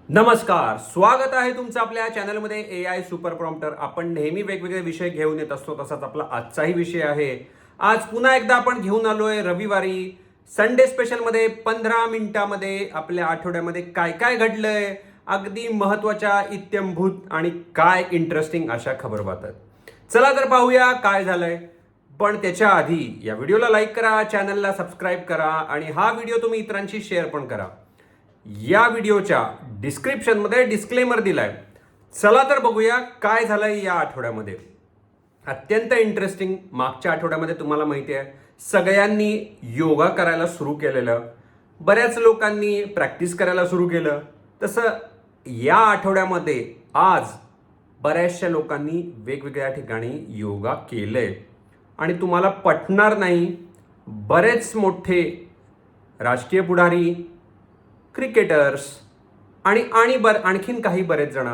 नमस्कार, स्वागत आहे तुमचं आपल्या चॅनलमध्ये AI सुपर प्रॉम्प्टर. आपण नेहमी वेगवेगळे विषय घेऊन येत असतो, तसाच आपला आजचाही विषय आहे. आज पुन्हा एकदा आपण घेऊन आलोय रविवारी संडे स्पेशलमध्ये 15 मिनिटामध्ये आपल्या आठवड्यामध्ये काय काय घडलंय, अगदी महत्त्वाच्या इत्यंभूत आणि काय इंटरेस्टिंग अशा खबरबात आहेत. चला तर पाहूया काय झालंय. पण त्याच्या आधी या व्हिडिओला लाईक करा, चॅनलला सबस्क्राईब करा आणि हा व्हिडिओ तुम्ही इतरांशी शेअर पण करा. या व्हिडिओच्या डिस्क्रिप्शनमध्ये डिस्क्लेमर दिलाय. चला तर बघूया काय झालंय या आठवड्यामध्ये. अत्यंत इंटरेस्टिंग. मागच्या आठवड्यामध्ये तुम्हाला माहिती आहे सगळ्यांनी योगा करायला सुरू केलेलं, बऱ्याच लोकांनी प्रॅक्टिस करायला सुरू केलं. तसं या आठवड्यामध्ये आज बऱ्याचशा लोकांनी वेगवेगळ्या ठिकाणी योगा केलंय आणि तुम्हाला पटणार नाही, बरेच मोठे राजकीय पुढारी, क्रिकेटर्स आणि आणखीन काही बरेच जण,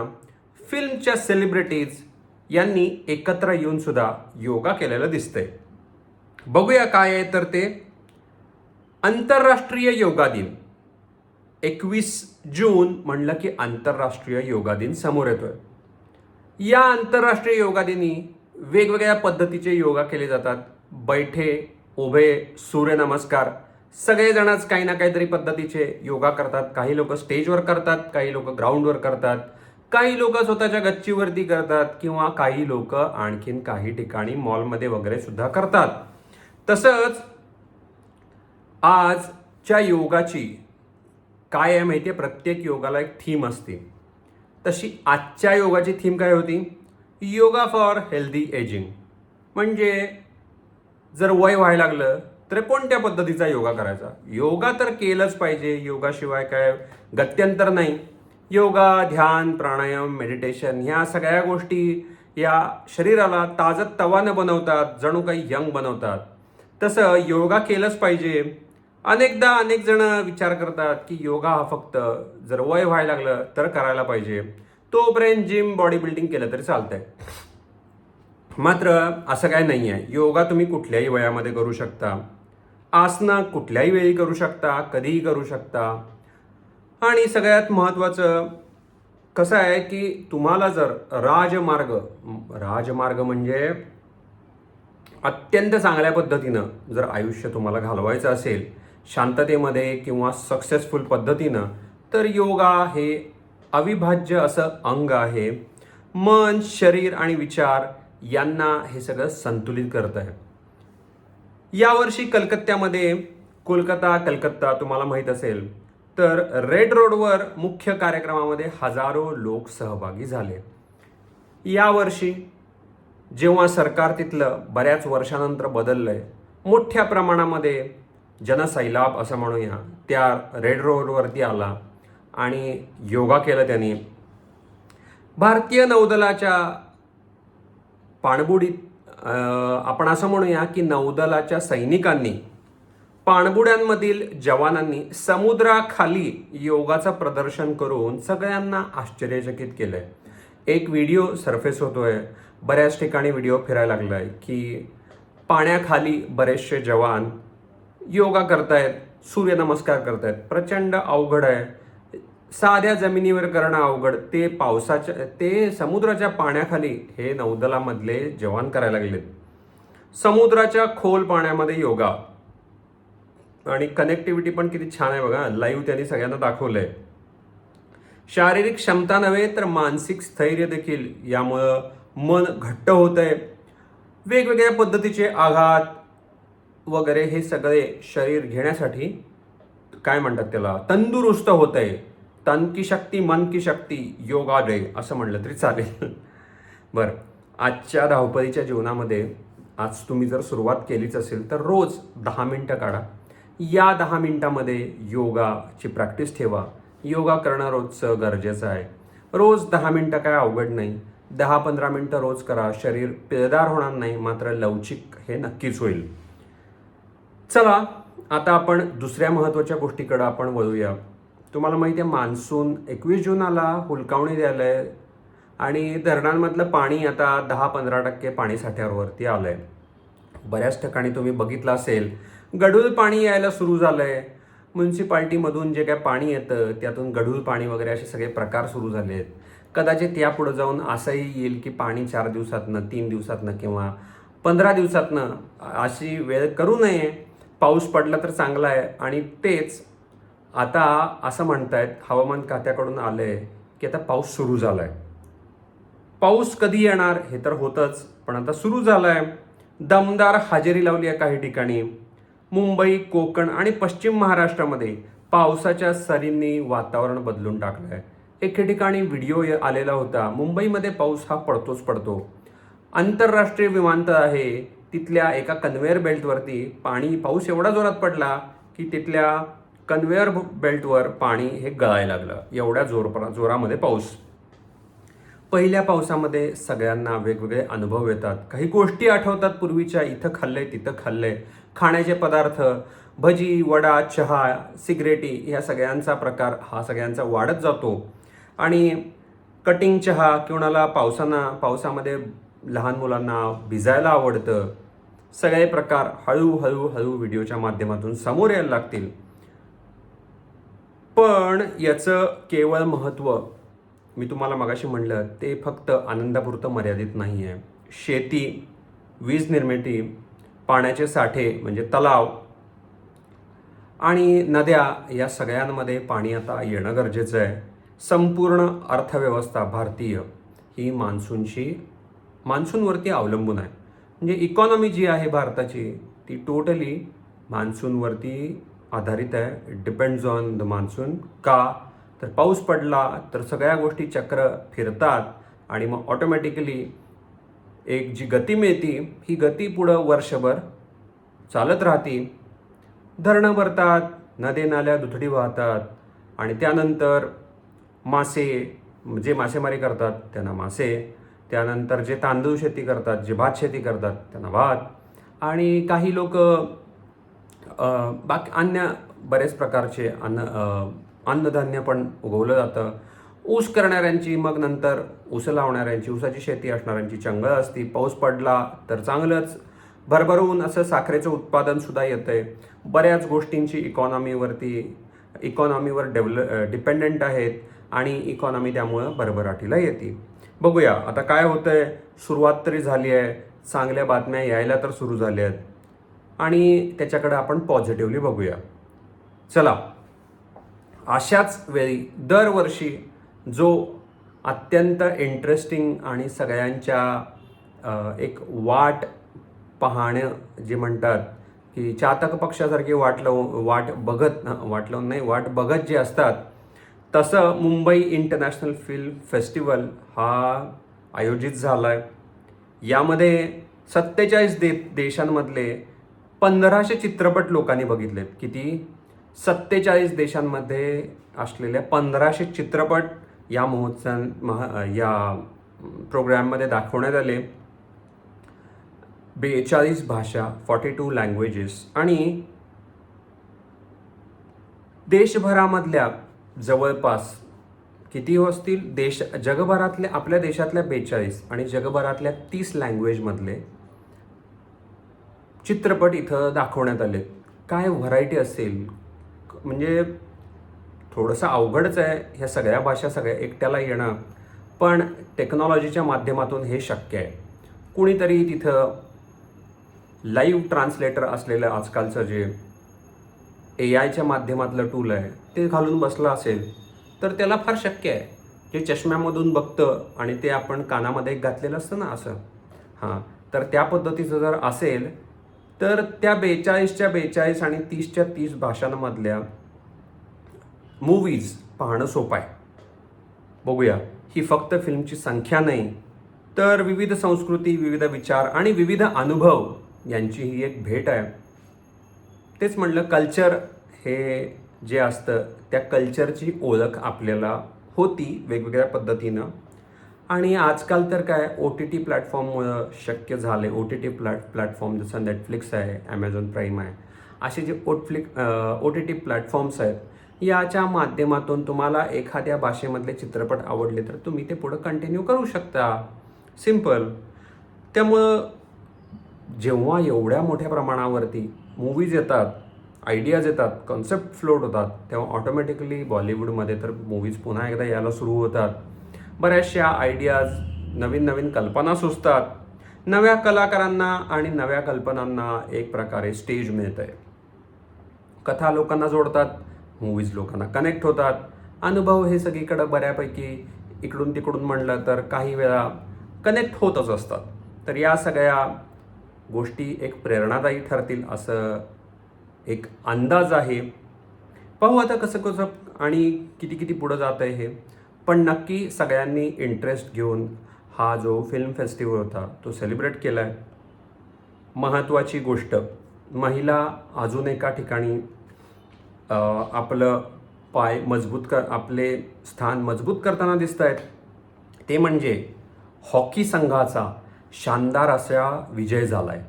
फिल्मच्या सेलिब्रिटीज यांनी एकत्र येऊन सुद्धा योगा केलेलं दिसतंय. बघूया काय आहे तर ते. आंतरराष्ट्रीय योगा दिन. 21 जून म्हणलं की आंतरराष्ट्रीय योगा दिन समोर येतोय. या आंतरराष्ट्रीय योगा दिनी वेगवेगळ्या पद्धतीचे योगा केले जातात. बैठे, उभे, सूर्यनमस्कार, सगळेजणच काही ना काहीतरी पद्धतीचे योगा करतात. काही लोक स्टेजवर करतात, काही लोक ग्राउंडवर करतात, काही लोक स्वतःच्या गच्चीवरती करतात किंवा काही लोक आणखीन काही ठिकाणी मॉलमध्ये वगैरे सुद्धा करतात. तसंच आजच्या योगाची काय आहे माहिती आहे, प्रत्येक योगाला एक थीम असते. तशी आजच्या योगाची थीम काय होती? Yoga for healthy ageing. म्हणजे जर वय व्हायला लागलं तर कोणत्या पद्धतीचा योगा करायचा? योगा तर केलंच पाहिजे, योगाशिवाय काय गत्यंतर नाही. योगा, ध्यान, प्राणायाम, मेडिटेशन ह्या सगळ्या गोष्टी या शरीराला ताजंतवानं बनवतात, जणू काही यंग बनवतात. तसं योगा केलंच पाहिजे. अनेकदा अनेक जण विचार करतात की योगा हा फक्त जर वय व्हायला लागलं तर करायला पाहिजे, तोपर्यंत जिम, बॉडी बिल्डिंग केलं तरी चालतंय. मात्र असं काय नाही आहे. योगा तुम्ही कुठल्याही वयामध्ये करू शकता. आसनं कुठल्याही वेळी करू शकता, कधीही करू शकता. आणि सगळ्यात महत्त्वाचं कसं आहे की तुम्हाला जर राजमार्ग म्हणजे अत्यंत चांगल्या पद्धतीनं जर आयुष्य तुम्हाला घालवायचं असेल, शांततेमध्ये किंवा सक्सेसफुल पद्धतीनं, तर योगा हे अविभाज्य असं अंग आहे. मन, शरीर आणि विचार यांना हे सगळं संतुलित करत आहे. यावर्षी कलकत्ता तुम्हाला माहीत असेल तर रेड रोडवर मुख्य कार्यक्रमामध्ये हजारो लोक सहभागी झाले. यावर्षी जेव्हा सरकार तिथलं बऱ्याच वर्षानंतर बदललंय, मोठ्या प्रमाणामध्ये जनसैलाब असं म्हणूया त्या रेड रोडवरती आला आणि योगा केलं त्यांनी. भारतीय नौदलाच्या पाणबुडीत आपण असं म्हणूया की नौदलाच्या सैनिकांनी, पाणबुड्यांमधील जवानांनी समुद्राखाली योगाचं प्रदर्शन करून सगळ्यांना आश्चर्यचकित केलंय. एक व्हिडिओ सरफेस होतोय, बऱ्याच ठिकाणी व्हिडिओ फिरायला लागलाय की पाण्याखाली बरेचसे जवान योगा करतायत, सूर्यनमस्कार करतायत. प्रचंड अवघड आहे. साध्या जमिनीवर करणं अवघड, ते समुद्राच्या पाण्याखाली हे नौदलामधले जवान करायला लागलेत. समुद्राच्या खोल पाण्यामध्ये योगा आणि कनेक्टिव्हिटी पण किती छान आहे बघा. लाईव्ह त्यांनी सगळ्यांना दाखवलंय. शारीरिक क्षमता नव्हे तर मानसिक स्थैर्य देखील यामुळं मन घट्ट होतंय. वेगवेगळ्या पद्धतीचे आघात वगैरे हे सगळे शरीर घेण्यासाठी काय म्हणतात त्याला, तंदुरुस्त होतंय. तन की शक्ती, मन की शक्ती, योगा डे असं म्हणलं तरी चालेल. बरं, आजच्या धावपळीच्या जीवनामध्ये आज तुम्ही जर सुरुवात केलीच असेल तर रोज 10 मिनटं काढा. या 10 मिनटामध्ये योगाची प्रॅक्टिस ठेवा. योगा करणं रोजचं गरजेचं आहे. रोज 10 मिनटं काय अवघड नाही. 10-15 मिनटं रोज करा. शरीर पिळदार होणार नाही, मात्र लवचिक हे नक्कीच होईल. चला आता आपण दुसऱ्या महत्त्वाच्या गोष्टीकडे आपण वळूया. तुम्हाला माहिती आहे मान्सून 21 जून आला, हुलकावणी द्यायलंय आणि धरणांमधलं पाणी आता 10-15% पाणी साठ्यावरती आलंय. बऱ्याच ठिकाणी तुम्ही बघितलं असेल गढूळ पाणी यायला सुरू झालंय. म्युन्सिपाल्टीमधून जे काय पाणी येतं त्यातून गढूळ पाणी वगैरे असे सगळे प्रकार सुरू झाले आहेत. कदाचित यापुढे जाऊन असंही येईल की पाणी 4 दिवसातनं, 3 दिवसातनं किंवा 15 दिवसातनं अशी वेळ करू नये. पाऊस पडला तर चांगला आहे. आणि तेच आता असं म्हणतायत, हवामान खात्याकडून आलंय की आता पाऊस सुरू झालाय. पाऊस कधी येणार हे तर होतच, पण आता सुरू झालाय. दमदार हजेरी लावली आहे काही ठिकाणी. मुंबई, कोकण आणि पश्चिम महाराष्ट्रामध्ये पावसाच्या सरींनी वातावरण बदलून टाकलं आहे. एके ठिकाणी व्हिडिओ आलेला होता, मुंबईमध्ये पाऊस हा पडतोच पडतो. आंतरराष्ट्रीय विमानतळ आहे, तिथल्या एका कन्व्हेअर बेल्टवरती पाऊस एवढा जोरात पडला की तिथल्या कन्व्हेअर बेल्टवर पाणी हे गळायला लागलं. एवढ्या जोरामध्ये पाऊस. पहिल्या पावसामध्ये सगळ्यांना वेगवेगळे अनुभव येतात. काही गोष्टी आठवतात पूर्वीच्या, इथं खाल्लंय तिथं खाल्लंय. खाण्याचे पदार्थ, भजी, वडा, चहा, सिगरेटी ह्या सगळ्यांचा प्रकार हा सगळ्यांचा वाढत जातो. आणि कटिंग चहा, कोणाला पावसामध्ये लहान मुलांना भिजायला आवडतं. सगळे प्रकार हळूहळू व्हिडिओच्या माध्यमातून समोर यायला लागतील. पण याचं केवळ महत्त्व मी तुम्हाला मगाशी म्हणलं ते फक्त आनंदापुरतं मर्यादित नाही आहे. शेती, वीज निर्मिती, पाण्याचे साठे म्हणजे तलाव आणि नद्या या सगळ्यांमध्ये पाणी आता येणं गरजेचं आहे. संपूर्ण अर्थव्यवस्था भारतीय ही मान्सूनवरती अवलंबून आहे. म्हणजे इकॉनॉमी जी आहे भारताची ती टोटली मान्सूनवरती आधारित आहे. It depends on the monsoon. का तर पाऊस पडला तर सगळ्या गोष्टी चक्र फिरतात आणि मग ऑटोमॅटिकली एक जी गती मिळते ही गती पुढं वर्षभर चालत राहते. धरणं भरतात, नदी नाल्या दुथडी वाहतात आणि त्यानंतर जे मासेमारी करतात त्यांना मासे, त्यानंतर जे तांदूळ शेती करतात, जे भात शेती करतात त्यांना भात, आणि काही लोक बाकी अन्य बरेच प्रकारचे अन्नधान्य पण उगवलं जातं. ऊस करणाऱ्यांची, मग नंतर ऊस लावणाऱ्यांची, ऊसाची शेती असणाऱ्यांची चंगळ असती. पाऊस पडला तर चांगलंच भरभरून असं साखरेचं उत्पादन सुद्धा येतंय. बऱ्याच गोष्टींची इकॉनॉमीवर डिपेंडंट आहेत आणि इकॉनॉमी त्यामुळं भरभराटीला येते. बघूया आता काय होतंय. सुरुवात तरी झाली आहे, चांगल्या बातम्या यायला तर सुरू झाल्या आहेत आणि त्याच्याकडे आपण पॉझिटिव्हली बघूया. चला, अशाच वेळी दरवर्षी जो अत्यंत इंटरेस्टिंग आणि सगळ्यांच्या एक वाट पाहणं जे म्हणतात की चातक पक्षासारखी वाट बघत जे असतात, तसं मुंबई इंटरनॅशनल फिल्म फेस्टिवल हा आयोजित झाला आहे. यामध्ये 47 देशांमधले 1500 चित्रपट लोकांनी बघितलेत. किती? 47 देशांमध्ये असलेल्या 1500 चित्रपट या या प्रोग्रॅममध्ये दाखवण्यात आले. 42 भाषा, 42 लँग्वेजेस आणि देशभरामधल्या जवळपास किती असतील जगभरातल्या, आपल्या देशातल्या 42 आणि जगभरातल्या 30 लँग्वेजमधले चित्रपट इथं दाखवण्यात आले. काय व्हरायटी असेल, म्हणजे थोडंसं अवघडच आहे ह्या सगळ्या भाषा सगळ्या एकट्याला येणं, पण टेक्नॉलॉजीच्या माध्यमातून हे शक्य आहे. कुणीतरी तिथं लाईव्ह ट्रान्सलेटर असलेलं आजकालचं जे AI माध्यमातलं टूल आहे ते घालून बसला असेल तर त्याला फार शक्य आहे. जे चष्म्यामधून बघतं आणि ते आपण कानामध्ये घातलेलं असतं ना असं, तर त्या पद्धतीचं जर असेल तर त्या 42च्या 42 आणि 30च्या 30 भाषांमधल्या मूवीज पाहणं सोपं आहे. बघूया, ही फक्त फिल्मची संख्या नाही तर विविध संस्कृती, विविध विचार आणि विविध अनुभव यांची ही एक भेट आहे. तेच म्हणलं, कल्चर हे जे असतं त्या कल्चरची ओळख आपल्याला होती वेगवेगळ्या पद्धतीनं. आणि आजकाल तर काय OTT प्लॅटफॉर्ममुळं शक्य झाले. OTT प्लॅटफॉर्म जसं नेटफ्लिक्स आहे, ॲमेझॉन प्राईम आहे, असे जे OTT प्लॅटफॉर्म्स आहेत, याच्या माध्यमातून तुम्हाला एखाद्या भाषेमधले चित्रपट आवडले तर तुम्ही ते पुढं कंटिन्यू करू शकता. सिम्पल. त्यामुळं जेव्हा एवढ्या मोठ्या प्रमाणावरती मूवीज येतात आयडियाज येतात, कॉन्सेप्ट फ्लोट होतात, तेव्हा ऑटोमॅटिकली बॉलिवूडमध्ये तर मूवीज पुन्हा एकदा यायला सुरू होतात. बऱ्याचशा आयडियाज, नवीन नवीन कल्पना सुचतात. नव्या कलाकारांना आणि नव्या कल्पनांना एक प्रकारे स्टेज मिळत आहे. कथा लोकांना जोडतात, मूवीज लोकांना कनेक्ट होतात. अनुभव हे सगळीकडं बऱ्यापैकी इकडून तिकडून म्हणलं तर काही वेळा कनेक्ट होतच असतात. तर या सगळ्या गोष्टी एक प्रेरणादायी ठरतील असं एक अंदाज आहे. पाहू आता कसं कसं आणि किती किती पुढं जात आहे हे. पण नक्की सगळ्यांनी इंटरेस्ट घेऊन हा जो फिल्म फेस्टिवल होता तो सेलिब्रेट केला आहे. महत्त्वाची गोष्ट, महिला अजून एका ठिकाणी आपलं पाय मजबूत आपले स्थान मजबूत करताना दिसत आहेत. ते म्हणजे हॉकी संघाचा शानदार असा विजय झाला आहे.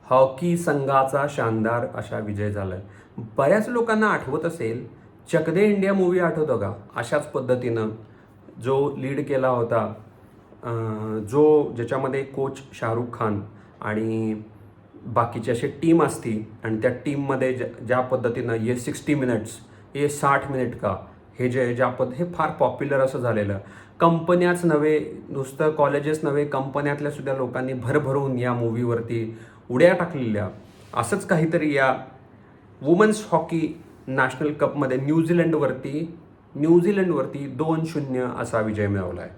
हॉकी संघाचा शानदार असा विजय झाला आहे. बऱ्याच लोकांना आठवत असेल, चक दे इंडिया मूवी आठवतो का? अशाच पद्धतीनं जो लीड केला होता, ज्याच्यामध्ये कोच शाहरुख खान आणि बाकीची अशी टीम असती आणि त्या टीममध्ये ज्या पद्धतीनं ये 60 मिनिट्स, ये 60 मिनिट का, हे हे फार पॉप्युलर असं झालेलं. कंपन्याच नव्हे, नुसतं कॉलेजेस नव्हे, कंपन्यातल्या सुद्धा लोकांनी भरभरून या मूवीवरती उड्या टाकलेल्या. असंच काहीतरी या वुमन्स हॉकी नॅशनल कपमध्ये न्यूझीलंडवरती 2-0 असा विजय मिळवला आहे.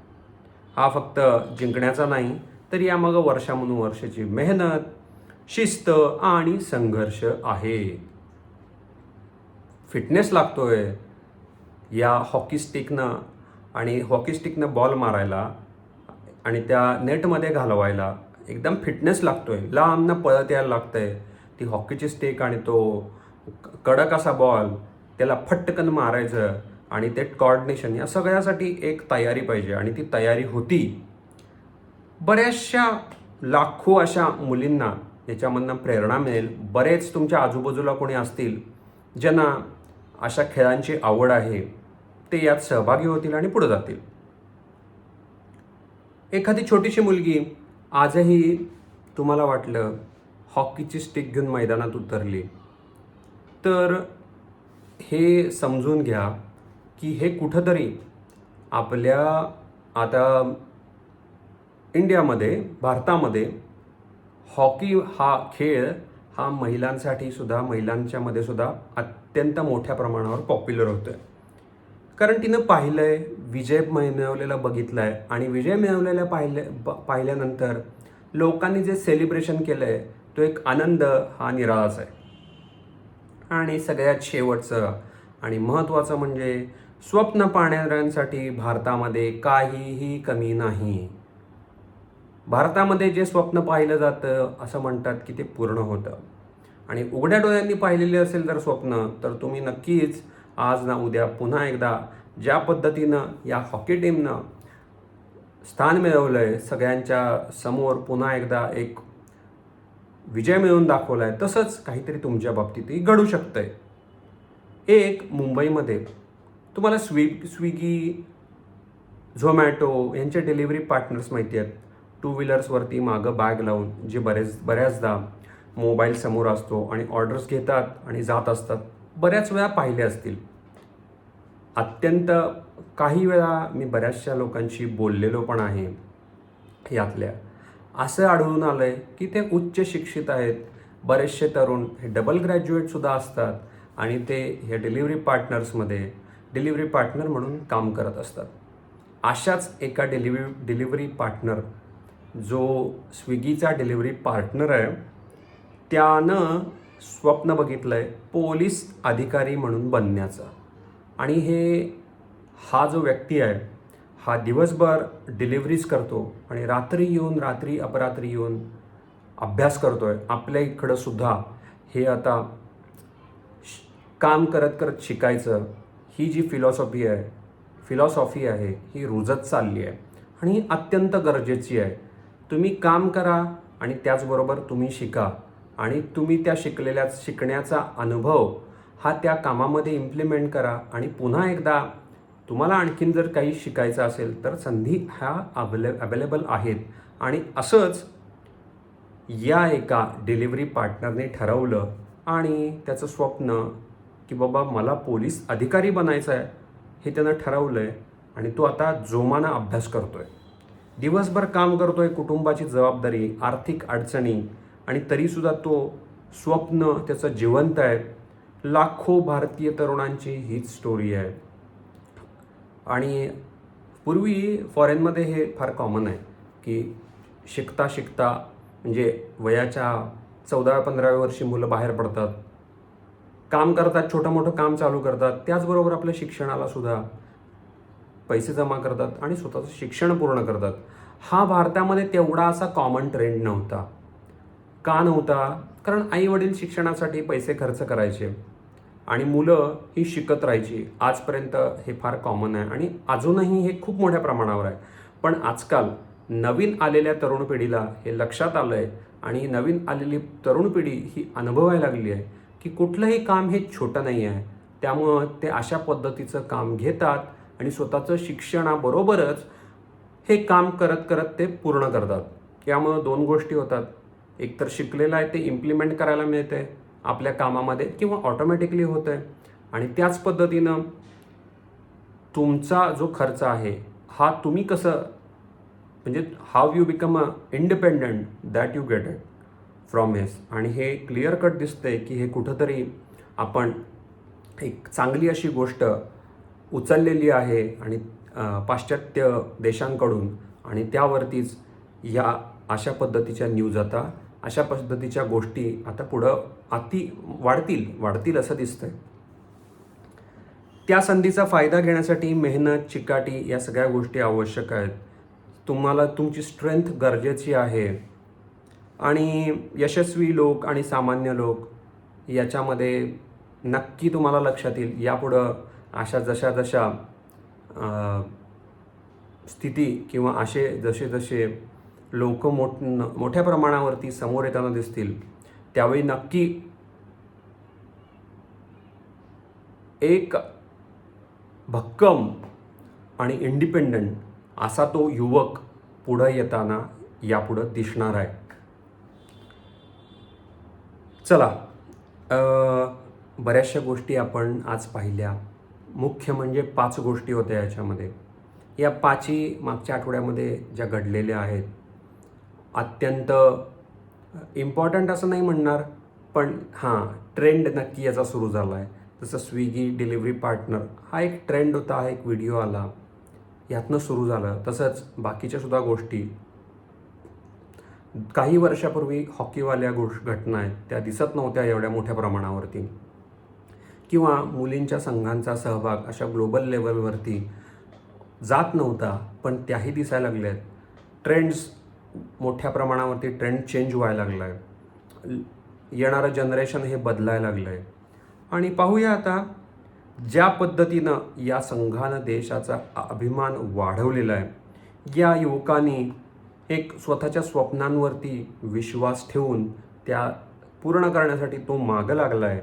हा फक्त जिंकण्याचा नाही, तर यामागं वर्षानुवर्षाची मेहनत, शिस्त आणि संघर्ष आहे. फिटनेस लागतोय या हॉकी स्टिकनं बॉल मारायला आणि त्या नेटमध्ये घालवायला. एकदम फिटनेस लागतोय, लांबनं पळत यायला लागतंय. ती हॉकीची स्टिक आणि तो कडक असा बॉल, त्याला फटकन मारायचं आणि ते कॉर्डिनेशन, या सगळ्यासाठी एक तयारी पाहिजे आणि ती तयारी होती. बऱ्याचशा लाखो अशा मुलींना याच्यामधनं प्रेरणा मिळेल. बरेच तुमच्या आजूबाजूला कोणी असतील ज्यांना अशा खेळांची आवड आहे, ते यात सहभागी होतील आणि पुढे जातील. एखादी छोटीशी मुलगी आजही तुम्हाला वाटलं हॉकीची स्टिक घेऊन मैदानात उतरली, तर हे समजून घ्या की हे कुठंतरी आपल्या आता इंडियामध्ये, भारतामध्ये हॉकी हा खेळ हा महिलांच्यामध्ये सुद्धा अत्यंत मोठ्या प्रमाणावर पॉप्युलर होतोय. कारण तिनं पाहिलंय, विजय मिळवलेला बघितलाय आणि विजय मिळवलेला पाहिल्यानंतर लोकांनी जे सेलिब्रेशन केलंय तो एक आनंद हा निराळाच आहे. आणि सगळ्यात शेवटचं आणि महत्त्वाचं म्हणजे स्वप्न पाहणाऱ्यांसाठी भारतामध्ये काहीही कमी नाही. भारतामध्ये जे स्वप्न पाहिलं जातं असं म्हणतात की ते पूर्ण होतं. आणि उघड्या डोळ्यांनी पाहिलेले असेल तर स्वप्न, तर तुम्ही नक्कीच आज ना उद्या पुन्हा एकदा ज्या पद्धतीनं या हॉकी टीमनं स्थान मिळवलं आहे, सगळ्यांच्या समोर पुन्हा एकदा एक विजय मिळवून दाखवला आहे, तसंच काहीतरी तुमच्या बाबतीतही घडू शकतंय. एक मुंबईमध्ये तुम्हाला स्विगी, झोमॅटो यांचे डिलिव्हरी पार्टनर्स माहिती आहेत. 2 व्हीलर्सवरती मागं बॅग लावून जे बऱ्याचदा मोबाईल समोर असतो आणि ऑर्डर्स घेतात आणि जात असतात. बऱ्याच वेळा पाहिले असतील. अत्यंत काही वेळा मी बऱ्याचशा लोकांशी बोललेलो पण आहे. यातल्या असं आढळून आलं आहे की ते उच्च शिक्षित आहेत. बरेचसे तरुण हे डबल ग्रॅज्युएटसुद्धा असतात आणि ते हे डिलिव्हरी पार्टनर म्हणून काम करत असतात. अशाच एका डिलिव्हरी पार्टनर, जो स्विगीचा डिलिव्हरी पार्टनर आहे, त्यानं स्वप्न बघितलं आहे पोलीस अधिकारी म्हणून बनण्याचं. आणि हा जो व्यक्ती आहे हा दिवसभर डिलिव्हरीज करतो आणि रात्री अपरात्री येऊन अभ्यास करतोय. आपल्या इकडं सुद्धा हे आता काम करत शिकायचं, ही जी फिलॉसॉफी आहे ही रुजत चालली आहे आणि ही अत्यंत गरजेची आहे. तुम्ही काम करा आणि त्याचबरोबर तुम्ही शिका आणि तुम्ही त्या शिकण्याचा अनुभव हा त्या कामामध्ये इम्प्लिमेंट करा. आणि पुन्हा एकदा तुम्हाला आणखीन जर काही शिकायचं असेल तर संधी ह्या अवेलेबल आहेत. आणि असंच या एका डिलिव्हरी पार्टनरने ठरवलं आणि त्याचं स्वप्न की बाबा मला पोलीस अधिकारी बनायचं आहे हे त्यानं ठरवलं आहे आणि तो आता जोमानं अभ्यास करतो आहे. दिवसभर काम करतो आहे, कुटुंबाची जबाबदारी, आर्थिक अडचणी, आणि तरीसुद्धा तो स्वप्न त्याचं जिवंत आहे. लाखो भारतीय तरुणांची हीच स्टोरी आहे. आणि पूर्वी फॉरेनमध्ये हे फार कॉमन आहे की शिकता शिकता म्हणजे वयाच्या 14-15व्या वर्षी मुलं बाहेर पडतात, काम करतात, छोटं मोठं काम चालू करतात, त्याचबरोबर आपल्या शिक्षणाला सुद्धा पैसे जमा करतात आणि स्वतःचं शिक्षण पूर्ण करतात. हा भारतामध्ये तेवढा असा कॉमन ट्रेंड नव्हता. का नव्हता? कारण आई वडील शिक्षणासाठी पैसे खर्च करायचे आणि मुलं ही शिकत राहायची. आजपर्यंत हे फार कॉमन आहे आणि अजूनही हे खूप मोठ्या प्रमाणावर आहे. पण आजकाल नवीन आलेल्या तरुण पिढीला हे लक्षात आलं आहे आणि नवीन आलेली तरुण पिढी ही अनुभवायला लागली आहे की कुठलंही काम हे छोटं नाही आहे. त्यामुळं ते अशा पद्धतीचं काम घेतात आणि स्वतःचं शिक्षणाबरोबरच हे काम करत करत ते पूर्ण करतात. यामुळं 2 गोष्टी होतात. एकतर शिकलेलं आहे ते इम्प्लिमेंट करायला मिळते आपल्या कामामध्ये किंवा ऑटोमॅटिकली होतं आहे, आणि त्याच पद्धतीनं तुमचा जो खर्च आहे हा तुम्ही कसं म्हणजे how you become a independent that you get it from his. आणि हे क्लिअर कट दिसतंय की हे कुठंतरी आपण एक चांगली अशी गोष्ट उचललेली आहे आणि पाश्चात्य देशांकडून, आणि त्यावरतीच या अशा पद्धतीच्या न्यूज आता, अशा पद्धतीच्या गोष्टी आता पुढं वाढतील असं दिसतंय. त्या संधीचा फायदा घेण्यासाठी मेहनत, चिकाटी या सगळ्या गोष्टी आवश्यक आहेत. तुम्हाला तुमची स्ट्रेंथ गरजेची आहे. आणि यशस्वी लोक आणि सामान्य लोक याच्यामध्ये नक्की तुम्हाला लक्षात येईल यापुढं अशा जशा स्थिती किंवा असे जसे लोक मोठ्या प्रमाणावरती समोर येताना दिसतील त्यावेळी नक्की एक भक्कम आणि इंडिपेंडंट असा तो युवक पुढं येताना यापुढं दिसणार आहे. चला, बऱ्याचशा गोष्टी आपण आज पाहिल्या. मुख्य म्हणजे 5 गोष्टी होत्या याच्यामध्ये. या 5ही मागच्या आठवड्यामध्ये ज्या घडलेल्या आहेत, अत्यंत इम्पॉर्टंट असं नाही म्हणणार, पण हां, ट्रेंड नक्की याचा सुरू झाला आहे. जसं स्विगी डिलिव्हरी पार्टनर हा एक ट्रेंड होता, हा एक व्हिडिओ आला, यातनं सुरू झालं. तसंच बाकीच्या सुद्धा गोष्टी काही वर्षापूर्वी हॉकीवाल्या घटना आहेत त्या दिसत नव्हत्या एवढ्या मोठ्या प्रमाणावरती, किंवा मुलींच्या संघांचा सहभाग अशा ग्लोबल लेवलवरती जात नव्हता, पण त्याही दिसायला लागल्या आहेत. ट्रेंड्स मोठ्या प्रमाणावरती ट्रेंड चेंज व्हायला लागला आहे. येणारं जनरेशन हे बदलायला लागलं आहे. आणि पाहूया आता ज्या पद्धतीनं या संघानं देशाचा अभिमान वाढवलेला आहे, या युवकांनी एक स्वतःच्या स्वप्नांवरती विश्वास ठेवून त्या पूर्ण करण्यासाठी तो मागं लागला आहे.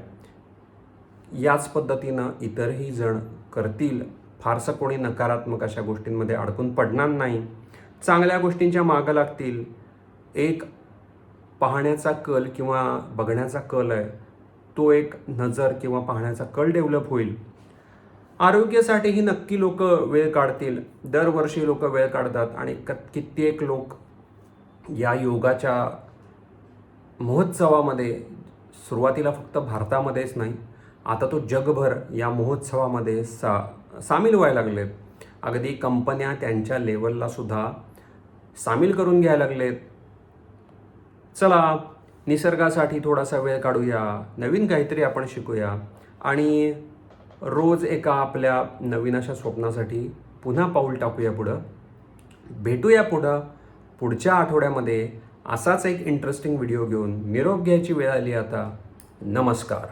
याच पद्धतीनं इतरही जण करतील. फारसं कोणी नकारात्मक अशा गोष्टींमध्ये अडकून पडणार नाही, चांगल्या गोष्टींच्या मागं लागतील. एक पाहण्याचा कल किंवा बघण्याचा कल आहे तो एक नजर किंवा पाहण्याचा कल डेव्हलप होईल. आरोग्यासाठीही नक्की लोक वेळ काढतील. दरवर्षी लोक वेळ काढतात आणि कित्येक लोक या योगाच्या महोत्सवामध्ये, सुरुवातीला फक्त भारतामध्येच नाही, आता तो जगभर या महोत्सवामध्ये सामील व्हायला लागलेत. अगदी कंपन्या त्यांच्या लेवलला सुद्धा सामील करून घ्यायला लागलेत. चला, निसर्गासाठी थोडासा वेळ काढूया, नवीन काहीतरी आपण शिकूया आणि रोज एका आपल्या नवीन अशा स्वप्नासाठी पुन्हा पाऊल टाकूया पुढं. भेटूया पुढच्या आठवड्यामध्ये असाच एक इंटरेस्टिंग व्हिडिओ घेऊन. निरोप घ्यायची वेळ आली आता. नमस्कार.